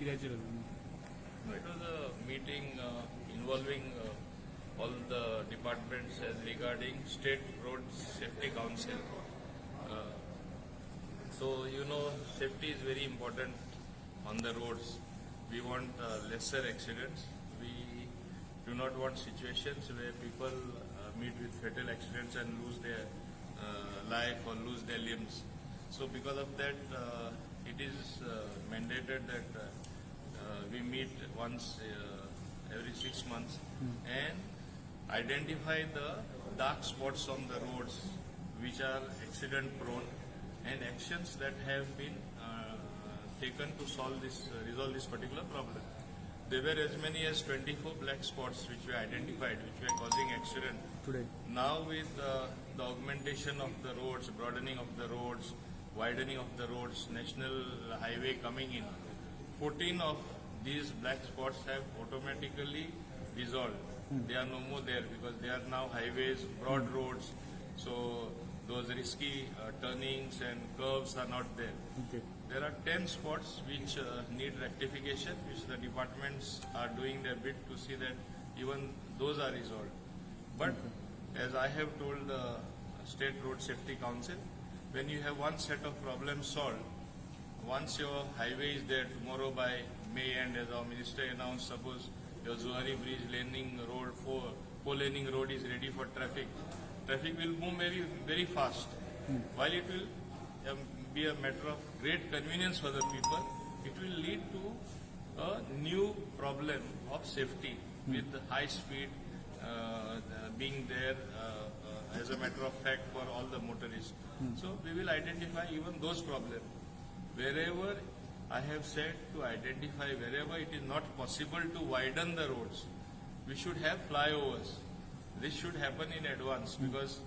कित्याची Rajni? No, it was a meeting involving all the departments as regarding State Road Safety Council. Uh, so, safety is very important on the roads. We want lesser accidents. We do not want situations where people meet with fatal accidents and lose their life or lose their limbs. So because of that, it is mandated that we meet once every 6 months and identify the dark spots on the roads which are accident prone and actions that have been taken to resolve this particular problem. There were as many as 24 black spots which were identified, which were causing accident. Today. Now with the augmentation of the roads, broadening of the roads, widening of the roads, national highway coming in, 14 of these black spots have automatically dissolved. They are no more there because they are now highways, broad roads. So those risky turnings and curves are not there. Okay. There are 10 spots which need rectification, which the departments are doing their bit to see that even those are resolved. But as I have told the State Road Safety Council, when you have one set of problems solved, once your highway is there tomorrow by May end, as our minister announced, suppose your Zuari Bridge laning road, four laning road is ready for traffic. Traffic will move very, very fast. While it will be a matter of great convenience for the people, it will lead to a new problem of safety with high speed being there as a matter of fact for all the motorists. So we will identify even those problems. Wherever I have said to identify wherever it is not possible to widen the roads, we should have flyovers. This should happen in advance because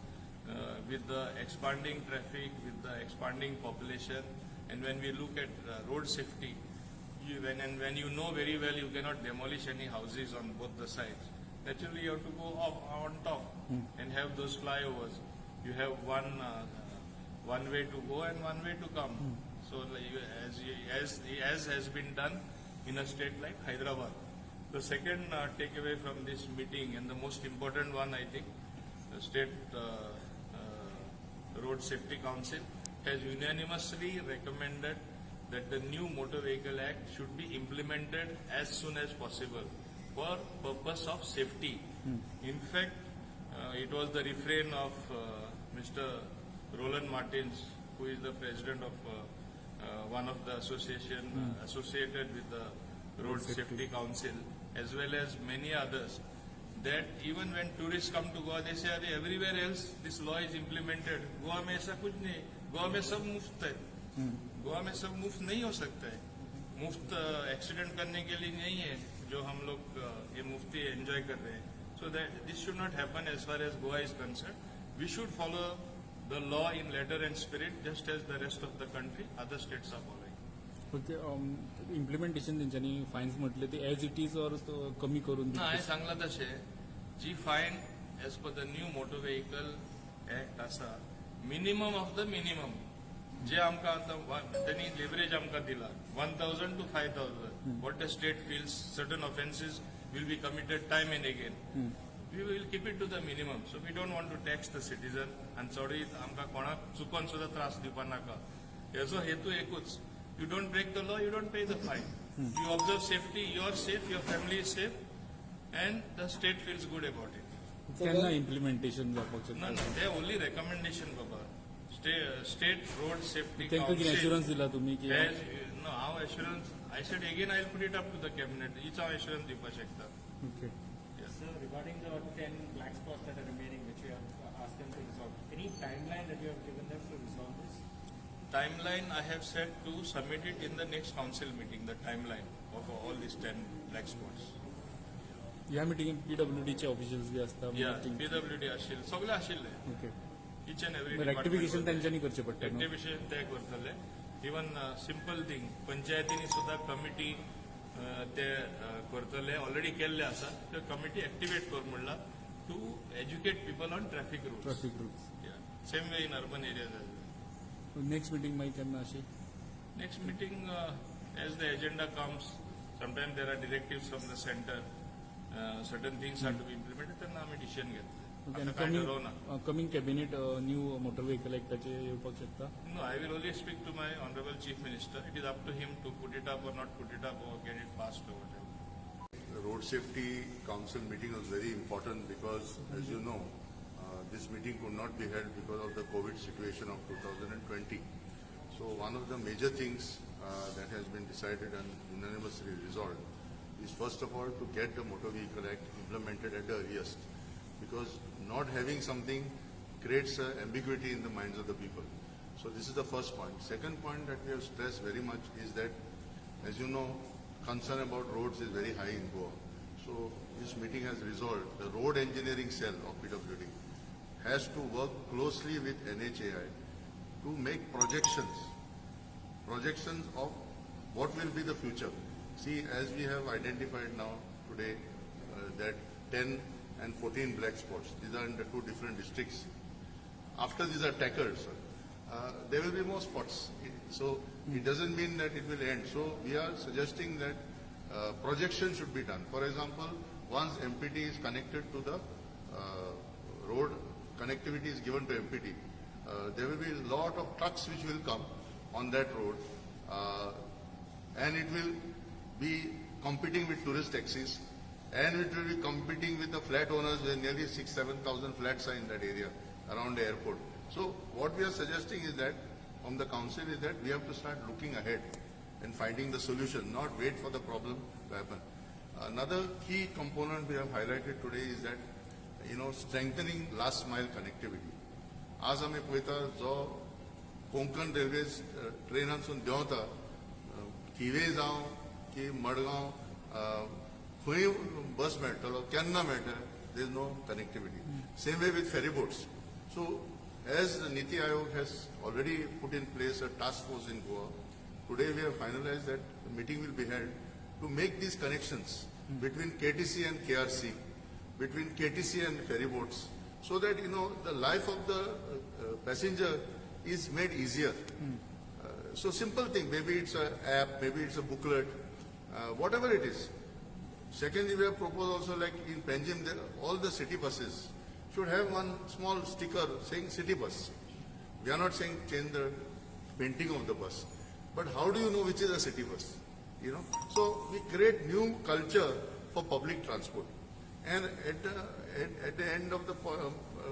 with the expanding traffic, with the expanding population, and when we look at road safety, when you know very well you cannot demolish any houses on both the sides. Naturally, you have to go up on top and have those flyovers. You have one way to go and one way to come. So, as has been done in a state like Hyderabad. The second takeaway from this meeting, and the most important one, I think, the State Road Safety Council has unanimously recommended that the new Motor Vehicle Act should be implemented as soon as possible for purpose of safety. In fact, it was the refrain of Mr. Roland Martins, who is the president of one of the association associated with the Road Safety Council, as well as many others, that even when tourists come to Goa, they say, everywhere else this law is implemented. Goa में ऐसा कुछ नहीं, गोवा में सब मुफ्त है. गोवा में सब मुफ्त नहीं हो सकता है. मुफ्त एक्सीडेंट करने के लिए नहीं है जो हम लोग ये मुफ्ती एंजॉय कर रहे हैं. So that this should not happen as far as Goa is concerned. We should follow the law in letter and spirit just as the rest of the country, other states are following. Okay. Implementation त्यांच्यानी fines म्हटले ते as it is और कमी करून नाही सांगला तशे जी fine as per the new motor vehicle act आसा मिनिमम ऑफ द मिनिमम जे आमकां आतां त्यांनी लिव्हरेज आमकां दिला 1000 to 5000 what the state feels certain offences will be committed time and again we will keep it to the minimum. So we don't want to tax the citizen and sorry आमकां कोणाक चुकोन सुद्धा त्रास दिवपा नाका. हेजो हेतू एकूच. You don't break the law, you don't pay the fine. You observe safety, you are safe, your family is safe, and the state feels good about it. त्यांना इम्प्लिमेंटेशन जावपाक No, they are only recommendation, Baba. State Road Safety त्यांका कितें Council. Assurance दिला तुम्ही की No, how assurance? I said again, I'll put it up to the cabinet. Each how assurance दिवपा शकता. Okay. Sir, regarding the 10 black spots that are remaining, which you have asked them to resolve, any timeline that you have given them to resolve this? Timeline, I have said to submit it in the next council meeting, the timeline of all these 10 black spots. ह्या मिटिंगेत पीडब्ल्यूडीचे officials बी असतात. Yeah, PWD आशिल्ले, सगळे आशिल्ले. Okay. Each and every rectification त्यांच्यानी करचे पडटा. रेक्टिफिकेशन ते करतले. इवन सिंपल थिंग पंचायतींनी सुद्धा कमिटी ते करतले ऑलरेडी केल्ले आसा. ते कमिटी एक्टिवेट कर म्हणला to educate people on traffic rules. Traffic rules. Same way in urban areas. Next meeting मागीर केन्ना अशी? Next meeting as the agenda comes, sometimes there are directives from the center, certain things have to be implemented, then आम्ही decision घेतले. आता काय ठरवू ना. Coming cabinet new motor vehicle ऍक्टाचे येवपाक शकता. No, I will only speak to my Honorable Chief Minister. It is up to him to put it up or not put it up or get it passed or whatever. The Road Safety Council meeting was very important because, as you know, this meeting could not be held because of the COVID situation of 2020. So one of the major things that has been decided and unanimously resolved is first of all to get the Motor Vehicle Act implemented at the earliest, because not having something creates ambiguity in the minds of the people. So this is the first point. Second point that we have stressed very much is that, as you know, concern about roads is very high in Goa. So this meeting has resolved the road engineering cell of PWD has to work closely with NHAI to make projections of what will be the future. See, as we have identified now today that 10 and 14 black spots, these are in the two different districts. After these are tackled, there will be more spots. So it doesn't mean that it will end. So we are suggesting that projection should be done. For example, once MPT is connected to the road, connectivity is given to MPT, there will be a lot of trucks which will come on that road, and it will be competing with tourist taxis, and it will be competing with the flat owners, where nearly 6,000-7,000 flats are in that area around the airport. So what we are suggesting is that, from the council, is that we have to start looking ahead and finding the solution, not wait for the problem to happen. Another key component we have highlighted today is that, strengthening last mile connectivity. आज आम्ही पळयता जो Konkan railway ट्रेनांसून देंवता, किवे जावं की मडगांव खंय बस मेळटलो केन्ना मेळटलें, there is no connectivity. Same way with ferry boats. So, as the Niti Aayog has already put in place a task force in Goa, today we have finalized that the meeting will be held to make these connections between KTC and KRC, between KTC and ferry boats, so that the life of the passenger is made easier. So simple thing, maybe it's an app, maybe it's a booklet, whatever it is. Secondly, we have proposed also, like in Panjim, all the city buses should have one small sticker saying city bus. We are not saying change the painting of the bus, but how do you know which is a city bus? So we create new culture for public transport. And at the end of the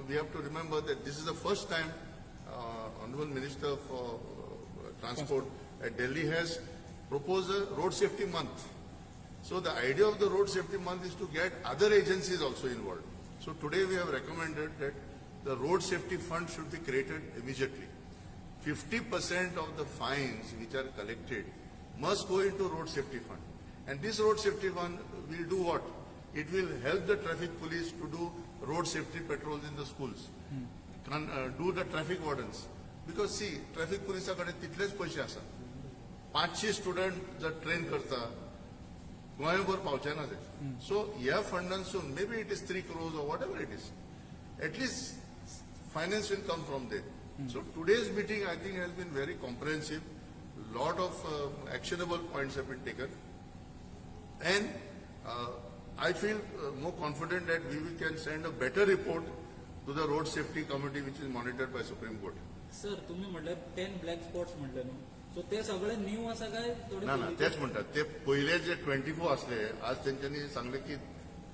we have to remember that this is the first time Honorable Minister for Transport at Delhi has proposed a road safety month. So the idea of the road safety month is to get other agencies also involved. So today we have recommended that the road safety fund should be created immediately. 50% of the fines which are collected must go into road safety fund. And this road safety fund will do what? It will help the traffic police to do road safety patrols in the schools, do the traffic wardens. Because see, traffic police कडे तितलेच पैसे आसा. 500 student जर train करता, गोंयभर पावचे ना ते. So ह्या फंडांसून, maybe it is 3 crores or whatever it is, at least finance will come from there. So today's meeting, I think, has been very comprehensive. Lot of actionable points have been taken, and I feel more confident that we can send a better report to the Road Safety Committee, which is monitored by Supreme Court. Sir, तुम्ही म्हटलं 10 black spots म्हटलं न्हू, सो ते सगळे new आसा काय थोडे ना तेच म्हणतात. ते पहिले जे 24 असले, आज त्यांनी सांगले की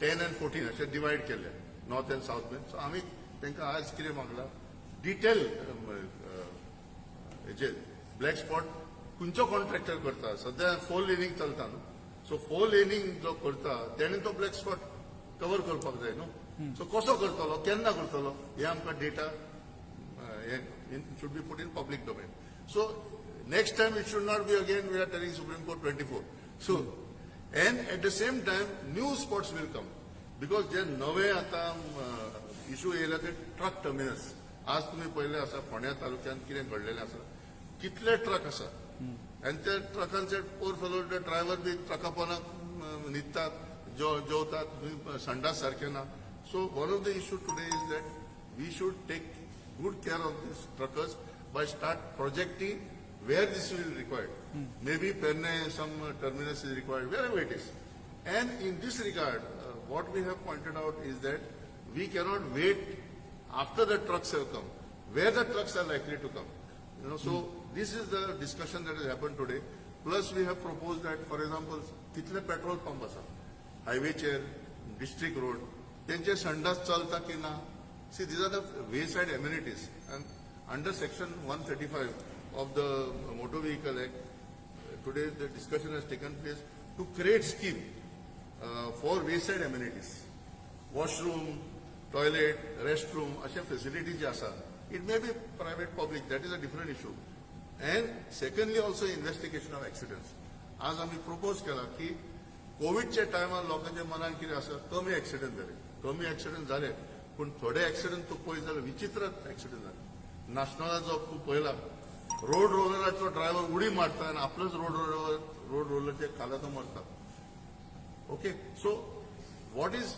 10 and 14 असे डिवाइड केले, नॉर्थ अँड साऊथ में. सो आम्ही त्यांना आज कितें मागला, डिटेल हेचे ब्लॅक स्पॉट खंयचो कॉन्ट्रॅक्टर करता. सध्या 4 लेनिंग चलता न्हू, सो 4 लेनिंग जो करता तेणे तो ब्लॅक स्पॉट कवर करपाक जाय न्हू. सो कसो करतलो, केन्ना करतलो, हे आमकां data should be put in public domain. So next time it should not be again we are telling Supreme Court 24. So, and at the same time new spots will come, because जे नवे आता issue येयला ते truck terminus. आज तुम्ही पहिले आसा फोंड्या तालुक्यात कितें घडलेलें आसा, कितले ट्रक आसा, आनी त्या ट्रकांचे पोर फेलो ड्रायव्हर बी ट्रका पोंदाक न्हिदतात, जेवतात, संडास सारखे ना. So one of the issue today is that we should take good care of these truckers by start projecting where this will be required. Maybe Penne, some terminus is required, wherever it is. And in this regard, what we have pointed out is that we cannot wait after the trucks have come, where the trucks are likely to come. So this is the discussion that has happened today. Plus we have proposed that, for example, तिथले petrol pump आसा, हायवेचेर, district road, त्यांचे संडास चलता की ना. See, these are the wayside amenities. And under section 135 of the Motor Vehicle Act, today the discussion has taken place to create scheme for wayside amenities. Washroom, toilet, restroom, अशा facilities जे आसा, it may be private, public, that is a different issue. And secondly also investigation of accidents. आज आम्ही propose केला की कोविडच्या टायमार लोकांच्या मनान कितें आसा, कमी ऍक्सिडेंट जाले, कमी ऍक्सिडेंट जाले, पूण थोडे ऍक्सिडेंट तूं पळयत जाल्यार विचित्र ऍक्सिडेंट जाले. नाशनलाचो तूं पळयला, रोड रोलराचो ड्रायव्हर उडी मारता आनी आपलोच रोड रोलरचे खाला तो मरता. Okay, so what is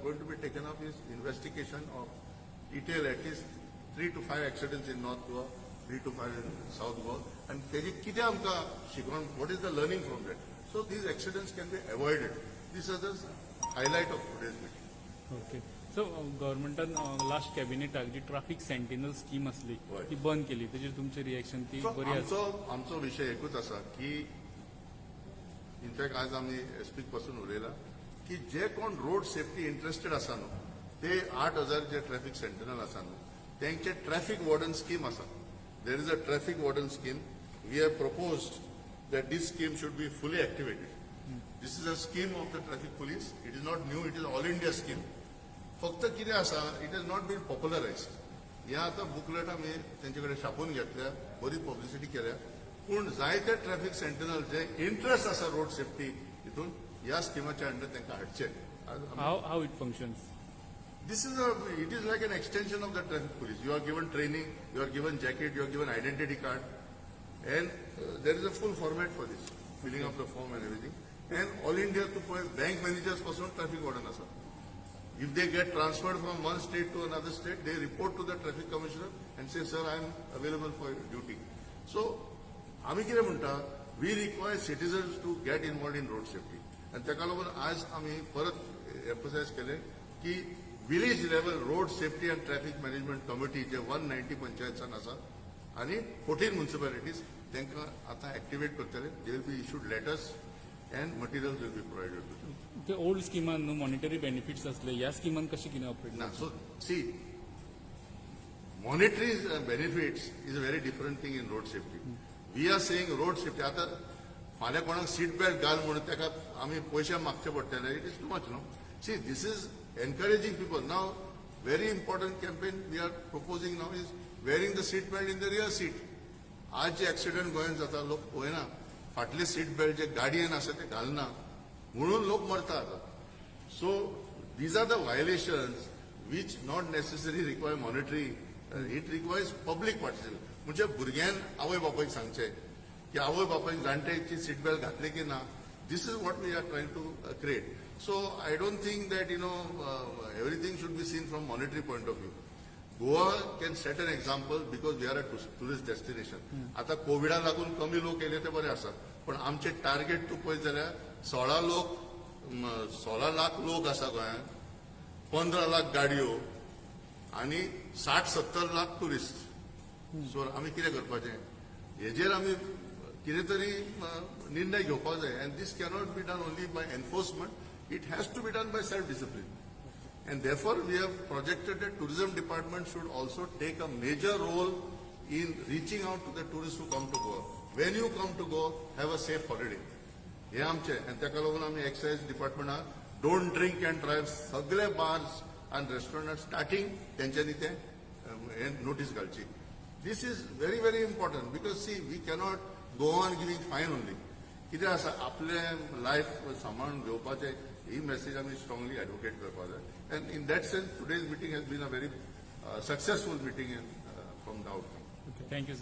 going to be taken up is investigation of detail, at least 3 to 5 accidents in North Goa, 3 to 5 in South Goa, and तेजी कितें आमकां शिकून, what is the learning from that? So these accidents can be avoided. This is the highlight of today's meeting. Okay. So गव्हर्नमेंटान last कॅबिनेटाक जी traffic sentinel scheme असली होय. ती बंद केली, तेजेर तुमचे रिएक्शन ती So बरी आसा? आमचो विषय एकूच आसा की इनफॅक्ट आज आम्ही एसपी पासून उलयला की जे कोण रोड सेफ्टी इंटरेस्टेड आसा न्हू, ते 8,000 जे ट्रॅफिक सेंटिनल आसा न्हू, त्यांचे ट्रॅफिक वॉर्डन स्कीम आसा. There is a traffic warden scheme. We have proposed that this scheme should be fully activated. This is a scheme of the traffic police. It is not new, it is all India scheme. फक्त कितें आसा, it has not been popularized. ह्या आतां booklet आमी तेंचे कडेन छापून घेतल्या, बरी पब्लिसिटी केल्या, पूण जायते ट्रॅफिक सेंटिनल जे इंटरेस्ट आसा रोड सेफ्टी हितून ह्या स्किमाच्या अंडर तांकां हाडचे. How it functions? It is like an extension of the traffic police. You are given training, you are given jacket, you are given identity card, and there is a full format for this, filling of the form and everything. And all India to bank managers pasun traffic warden asa. If they get transferred from one state to another state, they report to the traffic commissioner and say, sir, I am available for duty. So, आम्ही कितें म्हणटा, we require citizens to get involved in road safety. And ताका लागून आज आम्ही परत emphasize केले की village level road safety and traffic management committee जे 190 पंचायतसान आसा आणि 14 municipalities तांकां आतां activate करतले. They will be issued letters and materials will be provided to them. ते ओल्ड स्किमान न्हू मॉनिटरी बेनिफिट्स असले, ह्या स्किमान कशी कितें operate? Now, so see, monetary benefits is a very different thing in road safety. We are saying road safety. आता फाल्यां कोणाक seat belt घाल म्हणून ताका आमी पयशे मागचे पडटले. It is too much, no? See, this is encouraging people. Now, very important campaign we are proposing now is wearing the seat belt in the rear seat. आज जे ऍक्सिडेंट गोंयांत जाता लोक पळयना, फाटले सीट बेल्ट जे गाडयेन आसा ते घालना म्हणून लोक मरता आता. सो these are the violations which not necessarily require monetary. It requires public participation. म्हणजे भुरग्यान आवय बापायक सांगचे की आवय बापायक जाणट्याची सीट बेल्ट घातले की ना. This is what we are trying to create. So I don't think that everything should be seen from monetary point of view. Goa can set an example because we are a tourist destination. आता कोविडा लागून कमी लोक येले ते बरे आसा, पण आमचे टार्गेट तूं पळयत जाल्यार 16 लाख लोक आसा गोंयांत, 15 लाख गाडयो आनी 60-70 लाख टुरिस्ट. सो आमी कितें करपाचें? हेजेर आमी कितें तरी निर्णय घेवपाक जाय. And this cannot be done only by enforcement. It has to be done by self discipline. And therefore, we have projected that tourism department should also take a major role in reaching out to the tourists who come to Goa. When you come to Goa, have a safe holiday. हे आमचे. आणि ताका लागून आमी excise डिपार्टमेंटाक don't drink and drive सगळे bars आनी restaurant starting तेंच्यांनी ते नोटीस घालची. This is very, very important because see, we cannot go on giving fine only. कितें आसा, आपले लायफ सांबाळून घेवपाचें, ही message आमी strongly advocate करपाक जाय. And in that sense, today's meeting has been a very successful meeting from the outcome. Thank you sir.